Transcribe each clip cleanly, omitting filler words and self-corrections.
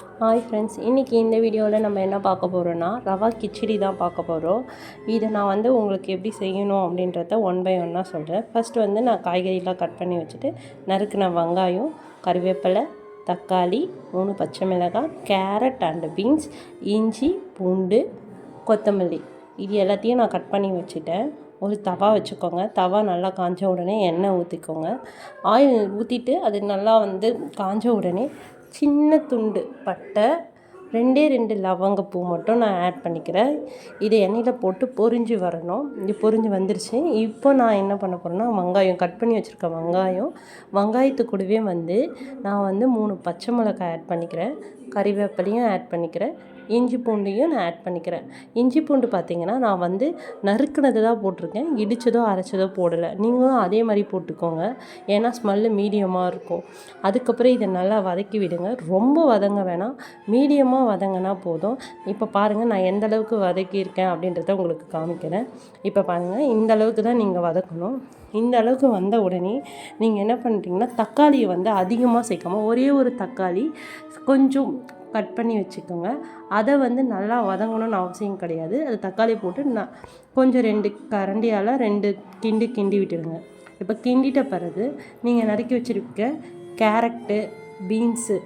Hi friends, இன்றைக்கி இந்த வீடியோவில் நம்ம என்ன பார்க்க போகிறோன்னா ரவா கிச்சடி தான் பார்க்க போகிறோம். இதை நான் உங்களுக்கு எப்படி செய்யணும் அப்படின்றத ஒன் பை ஒன்னாக சொல்கிறேன். ஃபஸ்ட்டு நான் காய்கறிலாம் கட் பண்ணி வச்சுட்டு நறுக்கின வெங்காயம், கறிவேப்பிலை, தக்காளி, 3 பச்சை மிளகாய், கேரட் அண்டு பீன்ஸ், இஞ்சி, பூண்டு, கொத்தமல்லி இது எல்லாத்தையும் நான் கட் பண்ணி வச்சுட்டேன். ஒரு தவா வச்சுக்கோங்க. தவா நல்லா காஞ்ச உடனே எண்ணெய் ஊற்றிக்கோங்க. ஆயில் ஊற்றிட்டு அது நல்லா காஞ்ச உடனே சின்ன துண்டு பட்டை, 2 லவங்கப்பூ மட்டும் நான் ஆட் பண்ணிக்கிறேன். இதை எண்ணெயில் போட்டு பொரிஞ்சு வரணும். இது பொரிஞ்சு வந்துருச்சு. இப்போ நான் என்ன பண்ண போகிறேன்னா, வெங்காயம் கட் பண்ணி வச்சுருக்க வெங்காயத்து கூடவே நான் 3 பச்சை மிளகாய் ஆட் பண்ணிக்கிறேன். கறிவேப்பிலையும் ஆட் பண்ணிக்கிறேன். இஞ்சி பூண்டையும் நான் ஆட் பண்ணிக்கிறேன். இஞ்சி பூண்டு பார்த்திங்கன்னா நான் நறுக்குனது தான் போட்டிருக்கேன். இடித்ததோ அரைச்சதோ போடலை. நீங்களும் அதே மாதிரி போட்டுக்கோங்க. ஏன்னா ஸ்மெல்லு மீடியமாக இருக்கும். அதுக்கப்புறம் இதை நல்லா வதக்கி விடுங்க. ரொம்ப வதங்க வேணாம், மீடியமாக வதங்கினா போதும். இப்போ பாருங்கள், நான் எந்த அளவுக்கு வதக்கியிருக்கேன் அப்படின்றத உங்களுக்கு காமிக்கிறேன். இப்போ பாருங்கள், இந்த அளவுக்கு தான் நீங்கள் வதக்கணும். இந்த அளவுக்கு வந்த உடனே நீங்கள் என்ன பண்ணுறீங்கன்னா, தக்காளியை அதிகமாக சேர்க்காமல் ஒரே ஒரு தக்காளி கொஞ்சம் கட் பண்ணி வச்சுக்கோங்க. அதை நல்லா வதங்கணும்னு அவசியம் கிடையாது. அது தக்காளி போட்டு கொஞ்சம் 2 கரண்டியால் 2 கிண்டி விட்டுடுங்க. இப்போ கிண்டிட்ட பிறகு நீங்கள் நறுக்கி வச்சுருக்க கேரட்டு, பீன்ஸு,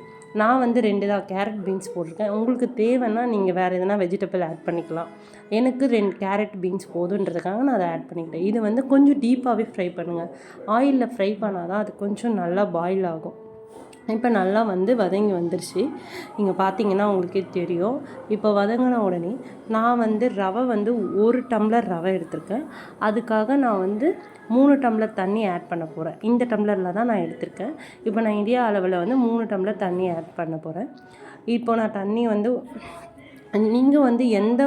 நான் 2 தான் கேரட் பீன்ஸ் போட்டிருக்கேன். உங்களுக்கு தேவைன்னா நீங்கள் வேறு எதனா வெஜிடபிள் ஆட் பண்ணிக்கலாம். எனக்கு 2 கேரட் பீன்ஸ் போதுன்றதுக்காக நான் அதை ஆட் பண்ணிக்கிட்டேன். இது கொஞ்சம் டீப்பாகவே ஃப்ரை பண்ணுங்கள். ஆயிலில் ஃப்ரை பண்ணால் தான் அது கொஞ்சம் நல்லா பாயில் ஆகும். இப்போ நல்லா வதங்கி வந்துருச்சு. இங்கே பார்த்தீங்கன்னா உங்களுக்கே தெரியும். இப்போ வதங்கின உடனே நான் ரவை 1 டம்ளர் ரவை எடுத்திருக்கேன். அதுக்காக நான் 3 டம்ளர் தண்ணி ஆட் பண்ண போகிறேன். இந்த டம்ளரில் தான் நான் எடுத்திருக்கேன். இப்போ நான் இதே அளவில் 3 டம்ளர் தண்ணி ஆட் பண்ண போகிறேன். இப்போ நான் தண்ணி நீங்கள் எந்த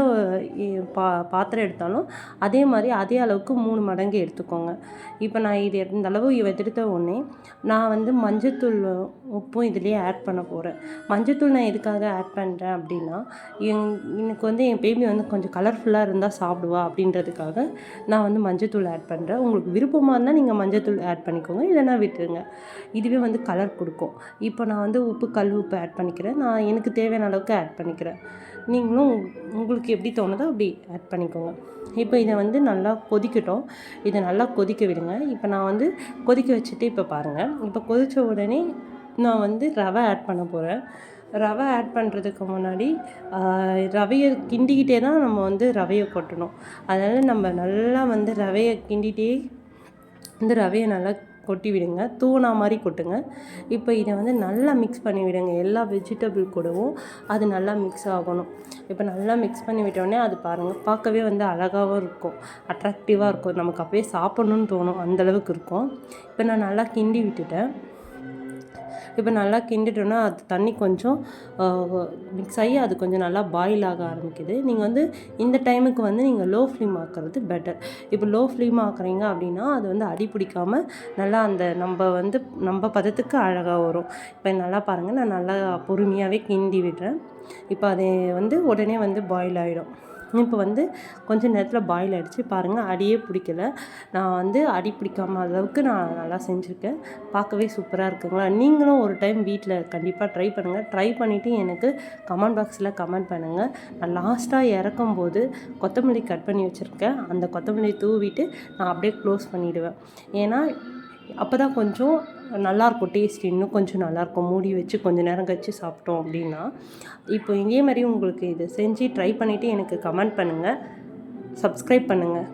பாத்திரம் எடுத்தாலும் அதே மாதிரி அதே அளவுக்கு 3 மடங்கு எடுத்துக்கோங்க. இப்போ நான் இது இந்த அளவு எடுத்த உடனே நான் மஞ்சத்தூள், உப்பும் இதிலே ஆட் பண்ண போகிறேன். மஞ்சத்தூள் நான் எதுக்காக ஆட் பண்ணுறேன் அப்படின்னா, எனக்கு என் பேபி கொஞ்சம் கலர்ஃபுல்லாக இருந்தால் சாப்பிடுவா அப்படின்றதுக்காக நான் மஞ்சத்தூள் ஆட் பண்ணுறேன். உங்களுக்கு விருப்பமாக இருந்தால் நீங்கள் மஞ்சத்தூள் ஆட் பண்ணிக்கோங்க, இல்லைன்னா விட்டுருங்க. இதுவே கலர் கொடுக்கும். இப்போ நான் உப்பு, கல் உப்பு ஆட் பண்ணிக்கிறேன். நான் எனக்கு தேவையான அளவுக்கு ஆட் பண்ணிக்கிறேன். நீங்களும் உங்களுக்கு எப்படி தோணுதோ அப்படி ஆட் பண்ணிக்கோங்க. இப்போ இதை நல்லா கொதிக்கட்டும். இதை நல்லா கொதிக்க விடுங்க. இப்போ நான் கொதிக்க வச்சுட்டு இப்போ பாருங்கள், இப்போ கொதித்த உடனே நான் ரவை ஆட் பண்ண போகிறேன். ரவை ஆட் பண்ணுறதுக்கு முன்னாடி ரவையை கிண்டிக்கிட்டே தான் நம்ம ரவையை கொட்டணும். அதனால் நம்ம நல்லா ரவையை கிண்டிகிட்டே ரவையை நல்லா கொட்டி விடுங்க. தூணா மாதிரி கொட்டுங்க. இப்போ இதை நல்லா மிக்ஸ் பண்ணி விடுங்க. எல்லா வெஜிடபிள் கூடவும் அது நல்லா மிக்ஸ் ஆகணும். இப்போ நல்லா மிக்ஸ் பண்ணி விட்டோடனே அது பாருங்கள், பார்க்கவே அழகாகவும் இருக்கும், அட்ராக்டிவாக இருக்கும். நமக்கு அப்படியே சாப்பிட்ணுன்னு தோணும், அந்தளவுக்கு இருக்கும். இப்போ நான் நல்லா கிண்டி விட்டுட்டேன். இப்போ நல்லா கிண்டிட்டோன்னா அது தண்ணி கொஞ்சம் மிக்ஸ் ஆகி அது கொஞ்சம் நல்லா பாயில் ஆக ஆரம்பிக்குது. நீங்கள் இந்த டைமுக்கு நீங்கள் லோ ஃப்ளேம் ஆக்குறது பெட்டர். இப்போ லோ ஃப்ளேம் ஆக்குறீங்க அப்படின்னா அது அடி பிடிக்காமல் நல்லா அந்த நம்ம பதத்துக்கு அழகாக வரும். இப்போ நல்லா பாருங்கள், நான் நல்லா பொறுமையாகவே கிண்டி விடுறேன். இப்போ அது உடனே பாயில் ஆகிடும். இப்போ கொஞ்சம் நேரத்தில் பாயில் ஆகிடுச்சு. பாருங்கள், அடியே பிடிக்கல. நான் அடி பிடிக்காம அளவுக்கு நான் நல்லா செஞ்சுருக்கேன். பார்க்கவே சூப்பராக இருக்குங்களா? நீங்களும் ஒரு டைம் வீட்டில் கண்டிப்பாக ட்ரை பண்ணுங்கள். ட்ரை பண்ணிவிட்டு எனக்கு கமெண்ட் பாக்ஸில் கமெண்ட் பண்ணுங்கள். நான் லாஸ்ட்டாக இறக்கும்போது கொத்தமல்லி கட் பண்ணி வச்சுருக்கேன். அந்த கொத்தமல்லி தூவிட்டு நான் அப்படியே க்ளோஸ் பண்ணிவிடுவேன். ஏன்னா அப்போ தான் கொஞ்சம் நல்லாயிருக்கும், டேஸ்ட் இன்னும் கொஞ்சம் நல்லாயிருக்கும். மூடி வச்சு கொஞ்சம் நேரம் கழிச்சு சாப்பிட்டோம் அப்படின்னா. இப்போ இதே மாதிரி உங்களுக்கு இதை செஞ்சு ட்ரை பண்ணிவிட்டு எனக்கு கமெண்ட் பண்ணுங்கள், சப்ஸ்கிரைப் பண்ணுங்கள்.